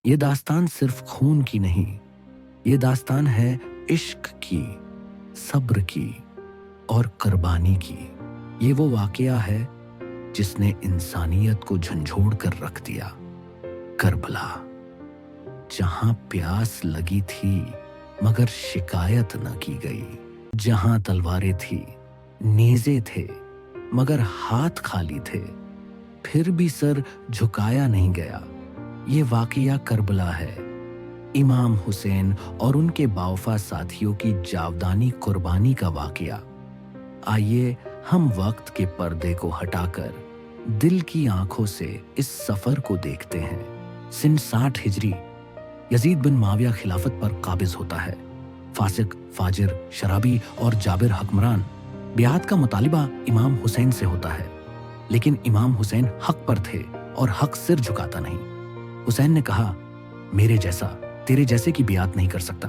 یہ داستان صرف خون کی نہیں، یہ داستان ہے عشق کی، صبر کی اور قربانی کی۔ یہ وہ واقعہ ہے جس نے انسانیت کو جھنجھوڑ کر رکھ دیا۔ کربلا، جہاں پیاس لگی تھی مگر شکایت نہ کی گئی، جہاں تلواریں تھی، نیزے تھے مگر ہاتھ خالی تھے، پھر بھی سر جھکایا نہیں گیا۔ یہ واقعہ کربلا ہے، امام حسین اور ان کے باوفا ساتھیوں کی جاودانی قربانی کا واقعہ۔ آئیے ہم وقت کے پردے کو ہٹا کر دل کی آنکھوں سے اس سفر کو دیکھتے ہیں۔ سن 60 ہجری، یزید بن معاویہ خلافت پر قابض ہوتا ہے۔ فاسق، فاجر، شرابی اور جابر حکمران۔ بیعت کا مطالبہ امام حسین سے ہوتا ہے، لیکن امام حسین حق پر تھے اور حق سر جھکاتا نہیں۔ حسین نے کہا، میرے جیسا تیرے جیسے کی بیعت نہیں کر سکتا،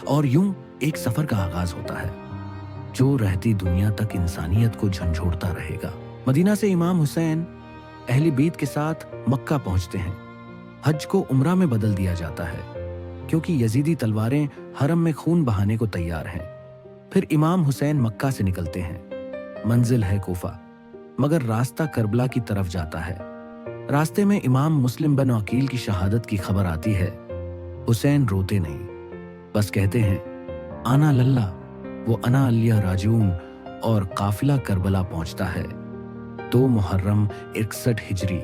اور یوں ایک سفر کا آغاز ہوتا ہے جو رہتی دنیا تک انسانیت کو جھنجھوڑتا رہے گا۔ مدینہ سے امام حسین اہل بیت کے ساتھ مکہ پہنچتے ہیں۔ حج کو عمرہ میں بدل دیا جاتا ہے کیونکہ یزیدی تلواریں حرم میں خون بہانے کو تیار ہیں۔ پھر امام حسین مکہ سے نکلتے ہیں۔ منزل ہے کوفہ، مگر راستہ کربلا کی طرف جاتا ہے۔ راستے میں امام مسلم بن عقیل کی شہادت کی خبر آتی ہے۔ حسین روتے نہیں، بس کہتے ہیں، انا للہ وہ انا الیہ راجعون، اور قافلہ کربلا پہنچتا ہے۔ 2 محرم 61 ہجری۔